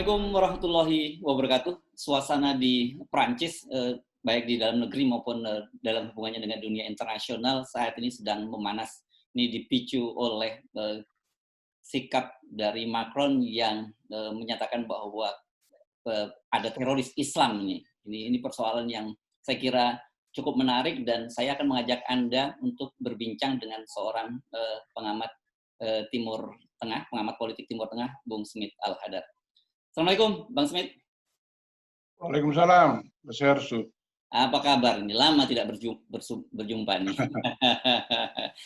Assalamualaikum warahmatullahi wabarakatuh. Suasana di Prancis, baik di dalam negeri maupun dalam hubungannya dengan dunia internasional saat ini sedang memanas. Ini dipicu oleh sikap dari Macron yang menyatakan bahwa ada teroris Islam ini. Ini persoalan yang saya kira cukup menarik dan saya akan mengajak Anda untuk berbincang dengan seorang pengamat Timur Tengah, pengamat politik Timur Tengah, Bung Smit Al-Hadar. Assalamualaikum, Bang Smit. Waalaikumsalam, Mas Hersu. Apa kabar? Ini lama tidak berjumpa nih.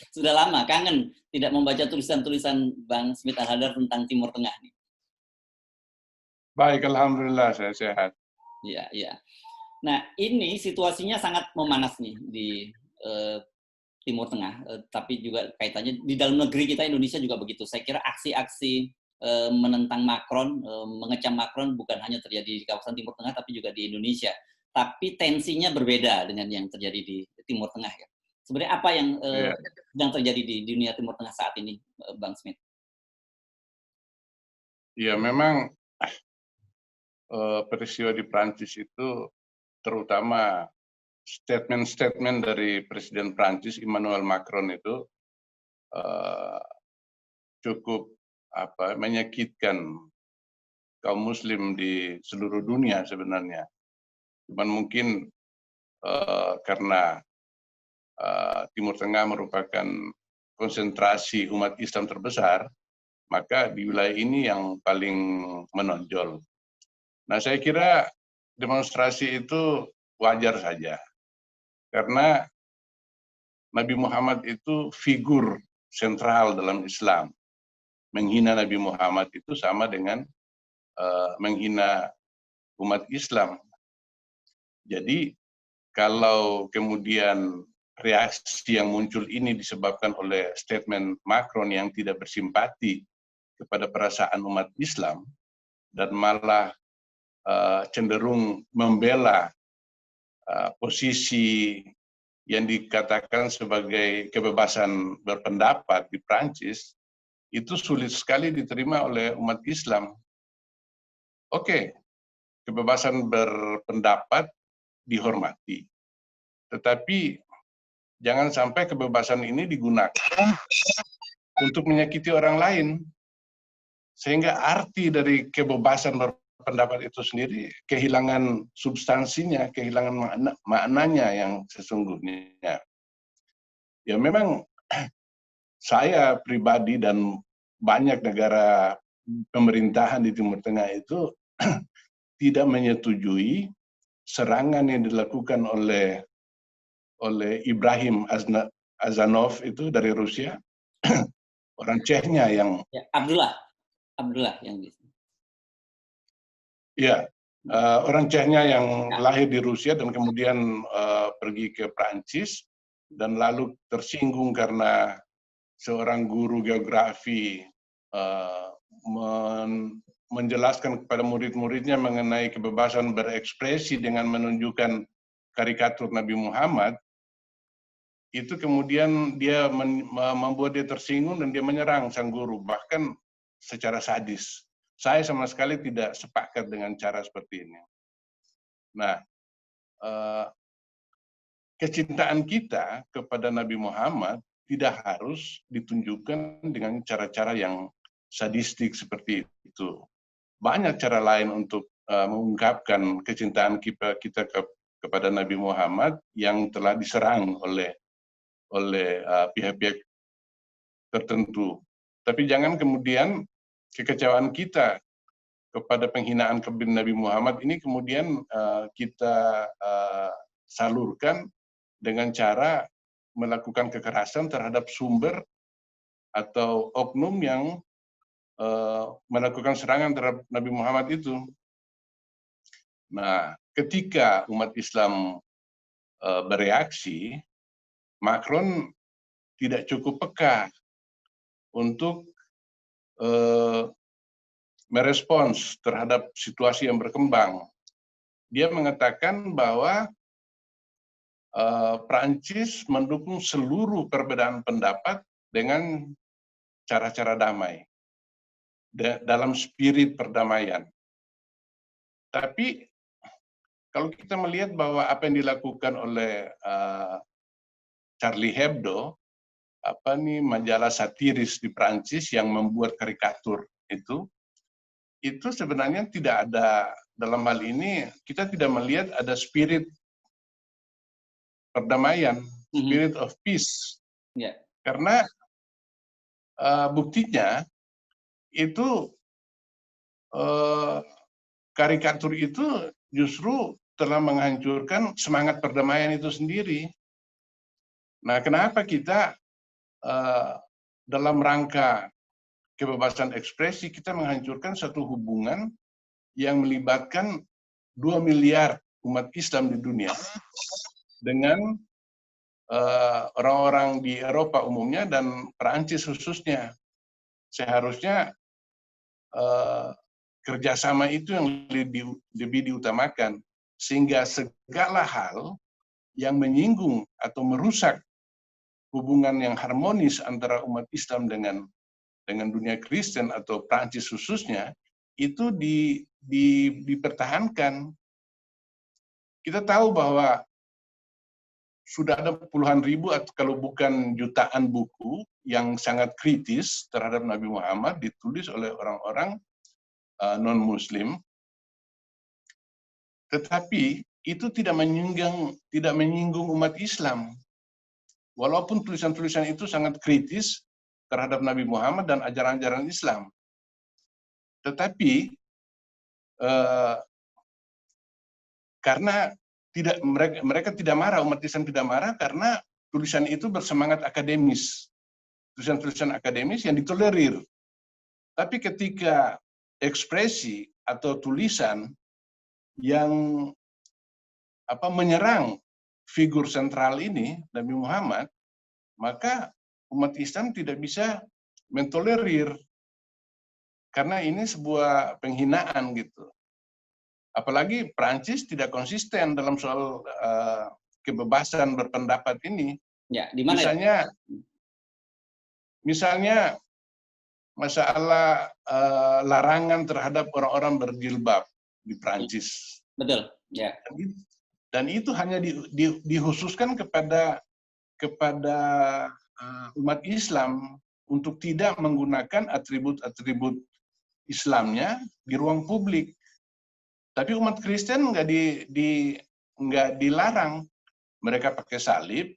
Sudah lama, kangen tidak membaca tulisan-tulisan Bang Smit Al-Hadar tentang Timur Tengah nih. Baik, alhamdulillah saya sehat. Iya, iya. Nah, ini situasinya sangat memanas nih di Timur Tengah, tapi juga kaitannya di dalam negeri kita Indonesia juga begitu. Saya kira aksi-aksi menentang Macron, mengecam Macron bukan hanya terjadi di kawasan Timur Tengah, tapi juga di Indonesia. Tapi tensinya berbeda dengan yang terjadi di Timur Tengah ya. Sebenarnya apa yang sedang terjadi di dunia Timur Tengah saat ini, Bang Smit? Ya, memang peristiwa di Prancis itu terutama statement-statement dari Presiden Prancis Emmanuel Macron itu cukup menyakitkan kaum Muslim di seluruh dunia sebenarnya. Cuman mungkin karena Timur Tengah merupakan konsentrasi umat Islam terbesar, maka di wilayah ini yang paling menonjol. Nah, saya kira demonstrasi itu wajar saja, karena Nabi Muhammad itu figur sentral dalam Islam. Menghina Nabi Muhammad itu sama dengan menghina umat Islam. Jadi, kalau kemudian reaksi yang muncul ini disebabkan oleh statement Macron yang tidak bersimpati kepada perasaan umat Islam dan malah cenderung membela posisi yang dikatakan sebagai kebebasan berpendapat di Prancis, itu sulit sekali diterima oleh umat Islam. Oke, kebebasan berpendapat dihormati, tetapi jangan sampai kebebasan ini digunakan untuk menyakiti orang lain, sehingga arti dari kebebasan berpendapat itu sendiri kehilangan substansinya, kehilangan maknanya yang sesungguhnya. Ya memang saya pribadi dan banyak negara pemerintahan di Timur Tengah itu tidak menyetujui serangan yang dilakukan oleh Ibrahim Azanov itu dari Rusia, orang Chechnya yang ya, Abdullah yang di sini. Ya, orang Chechnya yang lahir di Rusia dan kemudian pergi ke Prancis dan lalu tersinggung karena seorang guru geografi menjelaskan kepada murid-muridnya mengenai kebebasan berekspresi dengan menunjukkan karikatur Nabi Muhammad. Itu kemudian dia membuat dia tersinggung dan dia menyerang sang guru, bahkan secara sadis. Saya sama sekali tidak sepakat dengan cara seperti ini. Nah, kecintaan kita kepada Nabi Muhammad tidak harus ditunjukkan dengan cara-cara yang sadistik seperti itu. Banyak cara lain untuk mengungkapkan kecintaan kita kepada Nabi Muhammad yang telah diserang oleh pihak-pihak tertentu. Tapi jangan kemudian kekecewaan kita kepada penghinaan kepada Nabi Muhammad ini kemudian kita salurkan dengan cara melakukan kekerasan terhadap sumber atau oknum yang melakukan serangan terhadap Nabi Muhammad itu. Nah, ketika umat Islam bereaksi, Macron tidak cukup peka untuk merespons terhadap situasi yang berkembang. Dia mengatakan bahwa Prancis mendukung seluruh perbedaan pendapat dengan cara-cara damai, dalam spirit perdamaian. Tapi kalau kita melihat bahwa apa yang dilakukan oleh Charlie Hebdo, majalah satiris di Prancis yang membuat karikatur itu sebenarnya tidak ada, dalam hal ini kita tidak melihat ada spirit perdamaian, spirit of peace. Yeah. Karena buktinya itu karikatur itu justru telah menghancurkan semangat perdamaian itu sendiri. Nah, kenapa kita dalam rangka kebebasan ekspresi kita menghancurkan satu hubungan yang melibatkan 2 miliar umat Islam di dunia dengan orang-orang di Eropa umumnya dan Perancis khususnya. Seharusnya kerjasama itu yang lebih diutamakan, sehingga segala hal yang menyinggung atau merusak hubungan yang harmonis antara umat Islam dengan dunia Kristen atau Prancis khususnya itu dipertahankan. Kita tahu bahwa sudah ada puluhan ribu atau kalau bukan jutaan buku yang sangat kritis terhadap Nabi Muhammad ditulis oleh orang-orang non-Muslim, tetapi itu tidak menyinggung umat Islam. Walaupun tulisan-tulisan itu sangat kritis terhadap Nabi Muhammad dan ajaran-ajaran Islam. Tetapi karena mereka tidak marah, umat Islam tidak marah karena tulisan itu bersemangat akademis. Tulisan-tulisan akademis yang ditolerir. Tapi ketika ekspresi atau tulisan yang menyerang figur sentral ini, Nabi Muhammad, maka umat Islam tidak bisa mentolerir. Karena ini sebuah penghinaan gitu. Apalagi Prancis tidak konsisten dalam soal kebebasan berpendapat ini. Ya, di mana? Misalnya masalah larangan terhadap orang-orang berjilbab di Prancis. Betul, ya. Dan itu hanya dikhususkan kepada umat Islam untuk tidak menggunakan atribut-atribut Islamnya di ruang publik. Tapi umat Kristen nggak dilarang. Mereka pakai salib,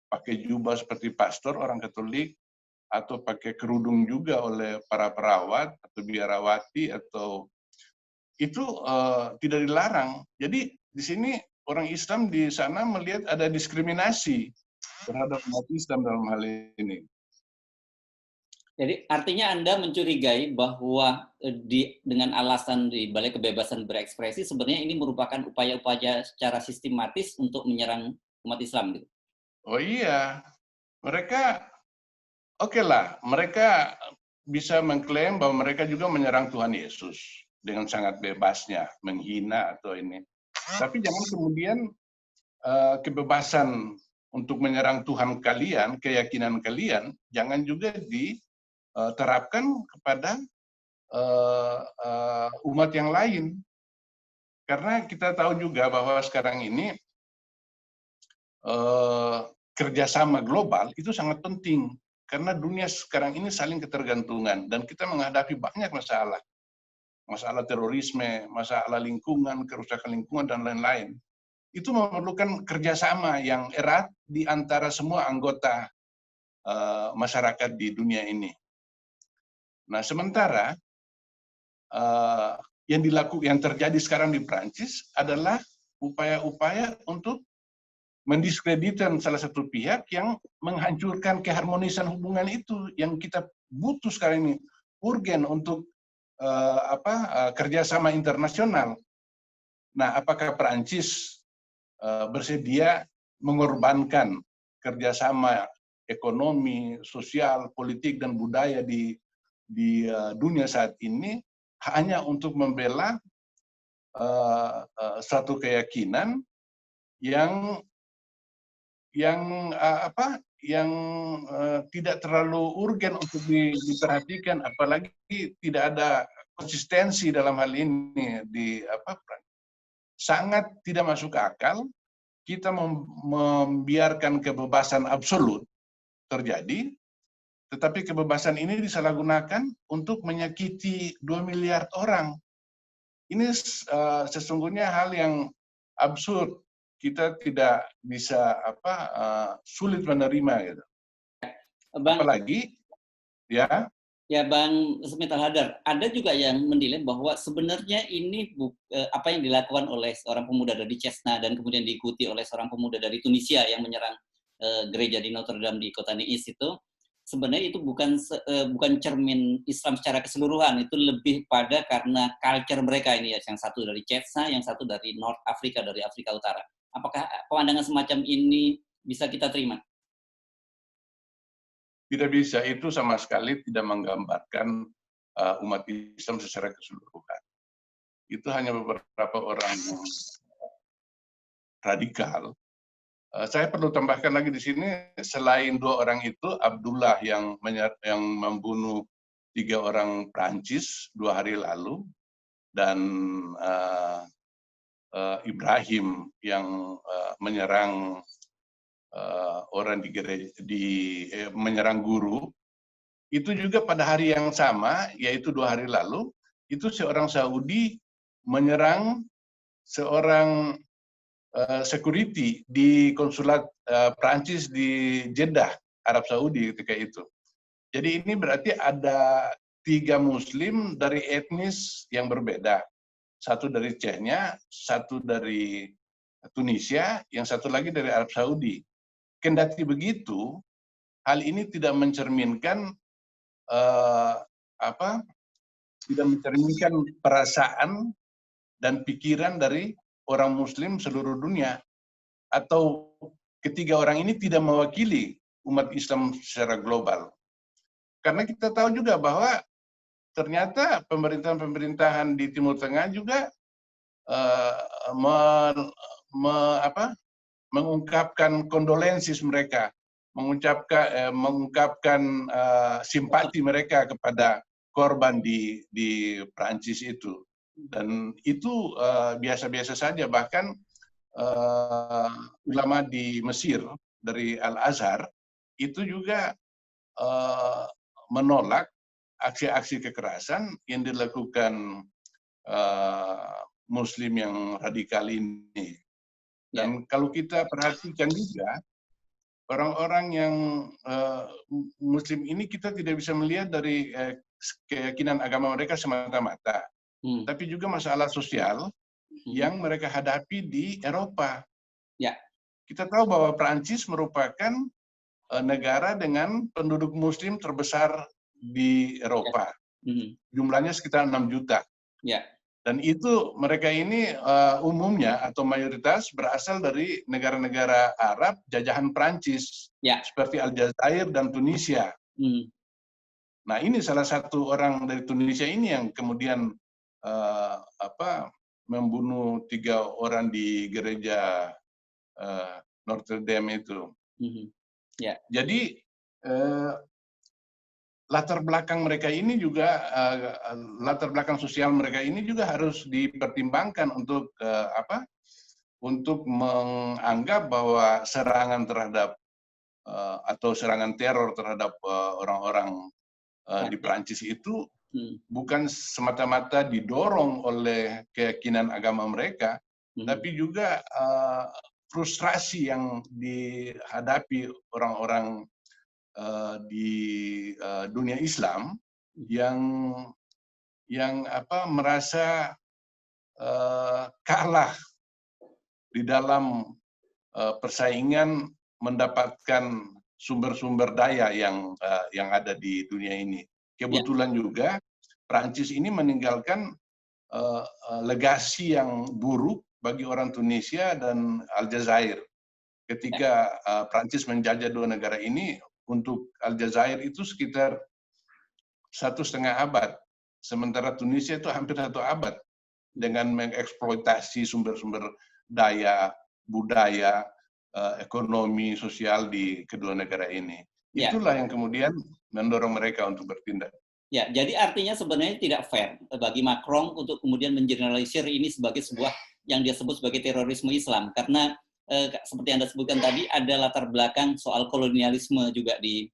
pakai jubah seperti pastor orang Katolik, atau pakai kerudung juga oleh para perawat atau biarawati, atau itu tidak dilarang. Jadi di sini orang Islam di sana melihat ada diskriminasi terhadap umat Islam dalam hal ini. Jadi artinya Anda mencurigai bahwa dengan alasan di balik kebebasan berekspresi sebenarnya ini merupakan upaya-upaya secara sistematis untuk menyerang umat Islam gitu. Oh iya, mereka mereka bisa mengklaim bahwa mereka juga menyerang Tuhan Yesus dengan sangat bebasnya, menghina atau ini. Tapi jangan kemudian kebebasan untuk menyerang Tuhan kalian, keyakinan kalian, jangan juga diterapkan kepada umat yang lain. Karena kita tahu juga bahwa sekarang ini kerjasama global itu sangat penting. Karena dunia sekarang ini saling ketergantungan dan kita menghadapi banyak masalah. Masalah terorisme, masalah lingkungan, kerusakan lingkungan, dan lain-lain. Itu memerlukan kerjasama yang erat di antara semua anggota masyarakat di dunia ini. Nah, sementara yang terjadi sekarang di Prancis adalah upaya-upaya untuk mendiskreditkan salah satu pihak yang menghancurkan keharmonisan hubungan itu yang kita butuh sekarang ini, urgen untuk kerjasama internasional. Nah, apakah Prancis bersedia mengorbankan kerjasama ekonomi, sosial, politik, dan budaya di dunia saat ini hanya untuk membela satu keyakinan yang tidak terlalu urgen untuk diperhatikan, apalagi tidak ada konsistensi dalam hal ini sangat tidak masuk akal kita membiarkan kebebasan absolut terjadi, tetapi kebebasan ini disalahgunakan untuk menyakiti 2 miliar orang. Ini sesungguhnya hal yang absurd. Kita tidak bisa sulit menerima gitu. Bang, Apalagi ya. Ya Bang Smital Hadar, ada juga yang menilai bahwa sebenarnya ini apa yang dilakukan oleh seorang pemuda dari Cesna dan kemudian diikuti oleh seorang pemuda dari Tunisia yang menyerang gereja di Notre Dame di kota Nice itu, sebenarnya itu bukan cermin Islam secara keseluruhan, itu lebih pada karena culture mereka ini ya, yang satu dari Cesna, yang satu dari North Africa, dari Afrika Utara. Apakah pandangan semacam ini bisa kita terima? Tidak bisa, itu sama sekali tidak menggambarkan umat Islam secara keseluruhan. Itu hanya beberapa orang yang radikal. Saya perlu tambahkan lagi di sini, selain 2 orang itu, Abdullah yang membunuh 3 orang Prancis 2 hari lalu, dan Ibrahim yang menyerang orang di gereja, menyerang guru, itu juga pada hari yang sama, yaitu 2 hari lalu, itu seorang Saudi menyerang seorang security di konsulat Prancis di Jeddah, Arab Saudi ketika itu. Jadi ini berarti ada 3 Muslim dari etnis yang berbeda. Satu dari Chechnya, satu dari Tunisia, yang satu lagi dari Arab Saudi. Kendati begitu, hal ini tidak mencerminkan tidak mencerminkan perasaan dan pikiran dari orang Muslim seluruh dunia, atau ketiga orang ini tidak mewakili umat Islam secara global. Karena kita tahu juga bahwa ternyata pemerintahan-pemerintahan di Timur Tengah juga mengungkapkan kondolensis mereka, mengungkapkan simpati mereka kepada korban di Prancis itu. Dan itu biasa-biasa saja. Bahkan ulama di Mesir dari Al-Azhar itu juga menolak aksi-aksi kekerasan yang dilakukan Muslim yang radikal ini. Dan kalau kita perhatikan juga, orang-orang yang Muslim ini kita tidak bisa melihat dari keyakinan agama mereka semata-mata, tapi juga masalah sosial yang mereka hadapi di Eropa. Ya. Kita tahu bahwa Prancis merupakan negara dengan penduduk Muslim terbesar di Eropa. Jumlahnya sekitar 6 juta. Ya. Dan itu mereka ini umumnya atau mayoritas berasal dari negara-negara Arab jajahan Prancis, seperti Aljazair dan Tunisia. Nah, ini salah satu orang dari Tunisia ini yang kemudian membunuh 3 orang di gereja Notre Dame itu. Jadi latar belakang mereka ini juga, latar belakang sosial mereka ini juga harus dipertimbangkan untuk untuk menganggap bahwa serangan terhadap atau serangan teror terhadap orang-orang di Prancis itu bukan semata-mata didorong oleh keyakinan agama mereka, tapi juga frustrasi yang dihadapi orang-orang di dunia Islam yang merasa kalah di dalam persaingan mendapatkan sumber-sumber daya yang ada di dunia ini. Kebetulan juga Prancis ini meninggalkan legasi yang buruk bagi orang Tunisia dan Aljazair. Ketika Prancis menjajah 2 negara ini, untuk Aljazair itu sekitar 1,5 abad, sementara Tunisia itu hampir 1 abad dengan mengeksploitasi sumber-sumber daya, budaya, ekonomi, sosial di kedua negara ini. Itulah yang kemudian mendorong mereka untuk bertindak. Ya, jadi artinya sebenarnya tidak fair bagi Macron untuk kemudian mengeneralisir ini sebagai sebuah yang dia sebut sebagai terorisme Islam, karena seperti Anda sebutkan tadi ada latar belakang soal kolonialisme juga di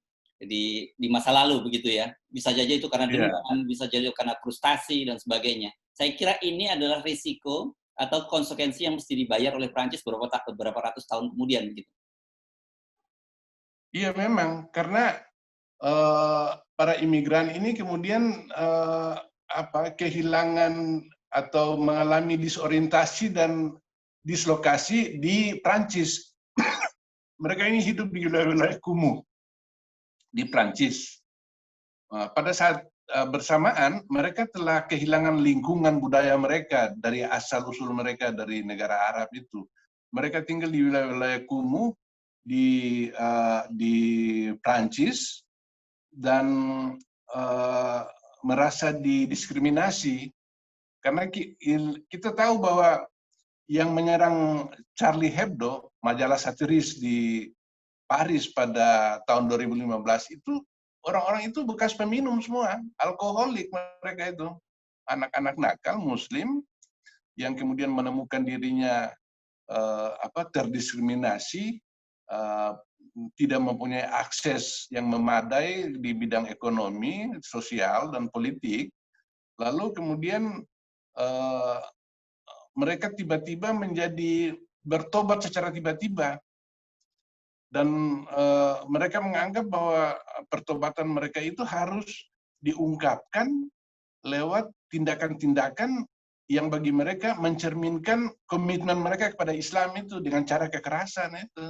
masa lalu begitu ya. Bisa saja itu karena Iya. dendam, bisa jadi karena frustasi dan sebagainya. Saya kira ini adalah risiko atau konsekuensi yang mesti dibayar oleh Prancis beberapa ratus tahun kemudian gitu. Iya memang, karena para imigran ini kemudian kehilangan atau mengalami disorientasi dan dislokasi di Prancis. Mereka ini hidup di wilayah-wilayah kumuh di Prancis. Pada saat bersamaan, mereka telah kehilangan lingkungan budaya mereka dari asal-usul mereka dari negara Arab itu. Mereka tinggal di wilayah-wilayah kumuh di Prancis dan merasa didiskriminasi karena kita tahu bahwa yang menyerang Charlie Hebdo, majalah satiris di Paris pada tahun 2015 itu orang-orang itu bekas peminum semua, alkoholik mereka itu, anak-anak nakal Muslim yang kemudian menemukan dirinya terdiskriminasi, tidak mempunyai akses yang memadai di bidang ekonomi, sosial, dan politik, lalu kemudian mereka tiba-tiba menjadi bertobat secara tiba-tiba. Dan mereka menganggap bahwa pertobatan mereka itu harus diungkapkan lewat tindakan-tindakan yang bagi mereka mencerminkan komitmen mereka kepada Islam itu dengan cara kekerasan itu.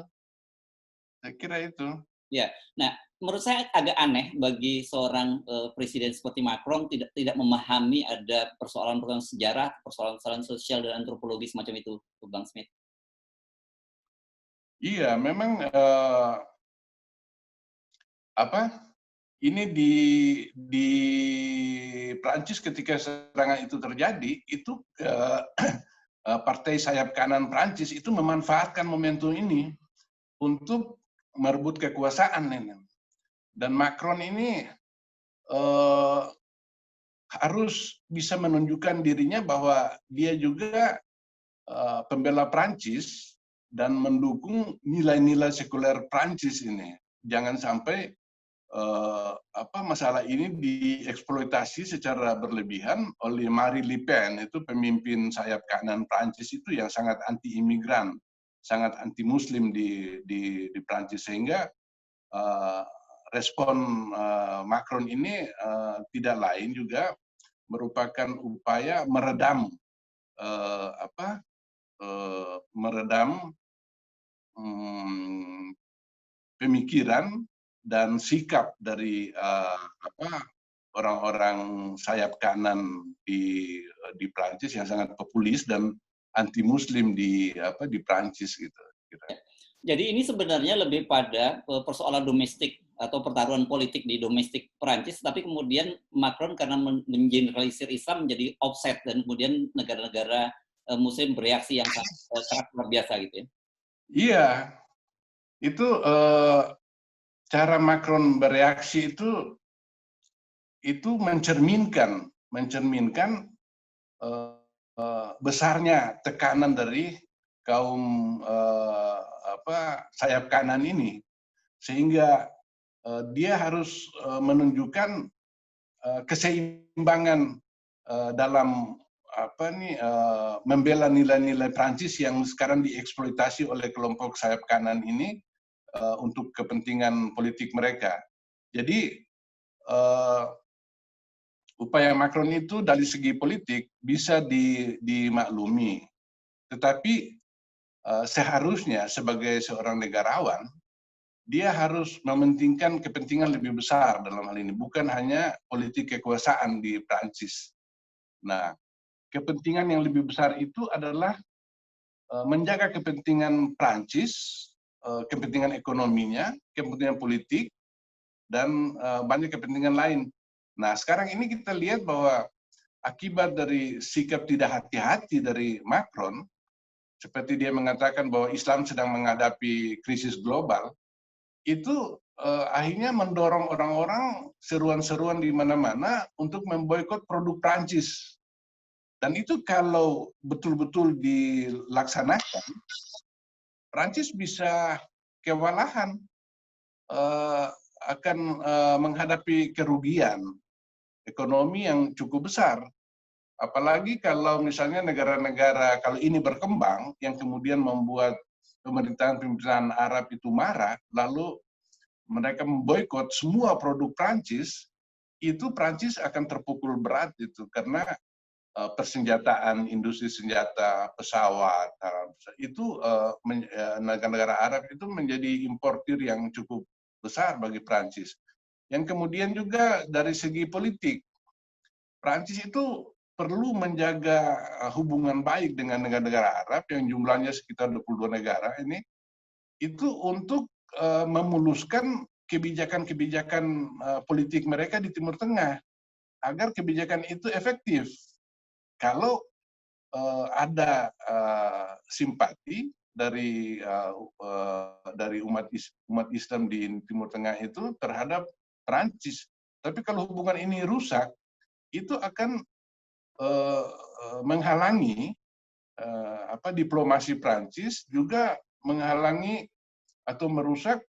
Saya kira itu. Ya, nah menurut saya agak aneh bagi seorang presiden seperti Macron tidak memahami ada persoalan-persoalan sejarah, persoalan-persoalan sosial dan antropologis macam itu, Bang Smith. Iya, memang ini di Prancis ketika serangan itu terjadi, itu partai sayap kanan Prancis itu memanfaatkan momentum ini untuk merebut kekuasaan. Dan Macron ini harus bisa menunjukkan dirinya bahwa dia juga pembela Prancis dan mendukung nilai-nilai sekuler Prancis ini. Jangan sampai masalah ini dieksploitasi secara berlebihan oleh Marine Le Pen, itu pemimpin sayap kanan Prancis itu yang sangat anti-imigran, sangat anti-Muslim di Prancis, sehingga respon Macron ini tidak lain juga merupakan upaya meredam pemikiran dan sikap dari orang-orang sayap kanan di Prancis yang sangat populis dan anti-Muslim di Prancis gitu. Jadi ini sebenarnya lebih pada persoalan domestik atau pertaruhan politik di domestik Perancis, tapi kemudian Macron karena mengeneralisir Islam menjadi offset dan kemudian negara-negara Muslim bereaksi yang sangat luar biasa gitu ya. Iya, itu cara Macron bereaksi itu mencerminkan besarnya tekanan dari kaum sayap kanan ini, sehingga dia harus menunjukkan keseimbangan dalam membela nilai-nilai Prancis yang sekarang dieksploitasi oleh kelompok sayap kanan ini untuk kepentingan politik mereka. Jadi upaya Macron itu dari segi politik bisa dimaklumi, tetapi seharusnya sebagai seorang negarawan dia harus mementingkan kepentingan lebih besar dalam hal ini, bukan hanya politik kekuasaan di Prancis. Nah, kepentingan yang lebih besar itu adalah menjaga kepentingan Prancis, kepentingan ekonominya, kepentingan politik, dan banyak kepentingan lain. Nah, sekarang ini kita lihat bahwa akibat dari sikap tidak hati-hati dari Macron, seperti dia mengatakan bahwa Islam sedang menghadapi krisis global, itu akhirnya mendorong orang-orang seruan-seruan di mana-mana untuk memboikot produk Prancis. Dan itu kalau betul-betul dilaksanakan, Prancis bisa kewalahan, akan menghadapi kerugian ekonomi yang cukup besar. Apalagi kalau misalnya negara-negara kalau ini berkembang, yang kemudian membuat pemerintahan-pemerintahan Arab itu marah, lalu mereka memboikot semua produk Prancis, itu Prancis akan terpukul berat itu karena persenjataan, industri senjata, pesawat, itu negara-negara Arab itu menjadi importir yang cukup besar bagi Prancis. Yang kemudian juga dari segi politik, Prancis itu perlu menjaga hubungan baik dengan negara-negara Arab yang jumlahnya sekitar 22 negara ini, itu untuk memuluskan kebijakan-kebijakan politik mereka di Timur Tengah, agar kebijakan itu efektif. Kalau ada simpati dari umat Islam di Timur Tengah itu terhadap Prancis, tapi kalau hubungan ini rusak, itu akan menghalangi diplomasi Prancis, juga menghalangi atau merusak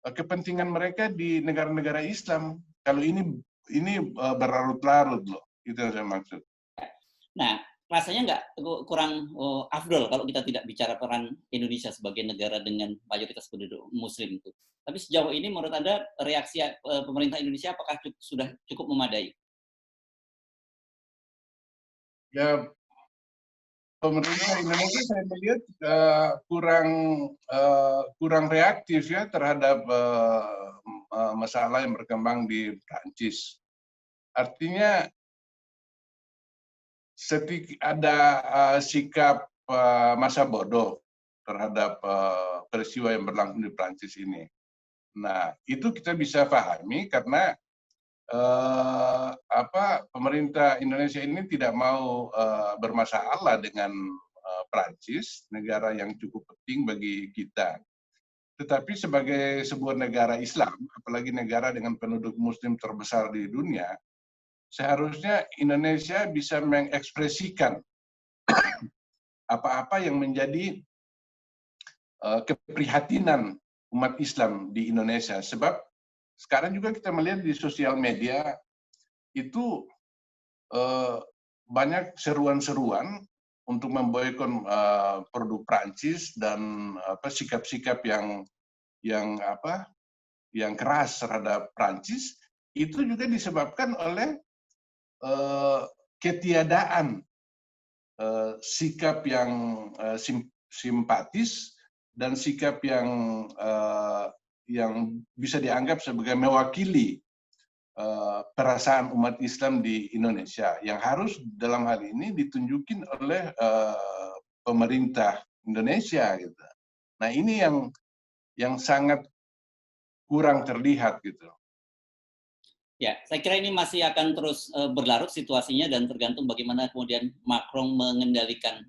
kepentingan mereka di negara-negara Islam. Kalau ini berlarut-larut loh, itu yang saya maksud. Nah, rasanya nggak kurang afdol kalau kita tidak bicara peran Indonesia sebagai negara dengan mayoritas penduduk Muslim itu. Tapi sejauh ini menurut Anda reaksi pemerintah Indonesia apakah sudah cukup memadai? Ya, pemerintah Indonesia saya melihat kurang reaktif ya terhadap masalah yang berkembang di Prancis. Artinya ada sikap masa bodoh terhadap peristiwa yang berlangsung di Prancis ini. Nah, itu kita bisa pahami karena pemerintah Indonesia ini tidak mau bermasalah dengan Prancis, negara yang cukup penting bagi kita. Tetapi sebagai sebuah negara Islam, apalagi negara dengan penduduk Muslim terbesar di dunia, seharusnya Indonesia bisa mengekspresikan apa-apa yang menjadi keprihatinan umat Islam di Indonesia. Sebab sekarang juga kita melihat di sosial media itu banyak seruan-seruan untuk memboikot produk Prancis dan sikap-sikap yang keras terhadap Prancis, itu juga disebabkan oleh ketiadaan sikap yang simpatis dan sikap yang bisa dianggap sebagai mewakili perasaan umat Islam di Indonesia, yang harus dalam hal ini ditunjukin oleh pemerintah Indonesia gitu. Nah, ini yang sangat kurang terlihat gitu. Ya, saya kira ini masih akan terus berlarut situasinya dan tergantung bagaimana kemudian Macron mengendalikan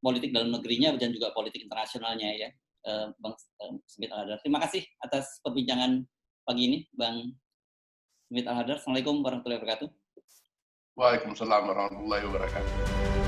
politik dalam negerinya dan juga politik internasionalnya ya, Bang Smith Al-Hadar. Terima kasih atas perbincangan pagi ini, Bang Smith Al-Hadar. Assalamualaikum warahmatullahi wabarakatuh. Waalaikumsalam warahmatullahi wabarakatuh.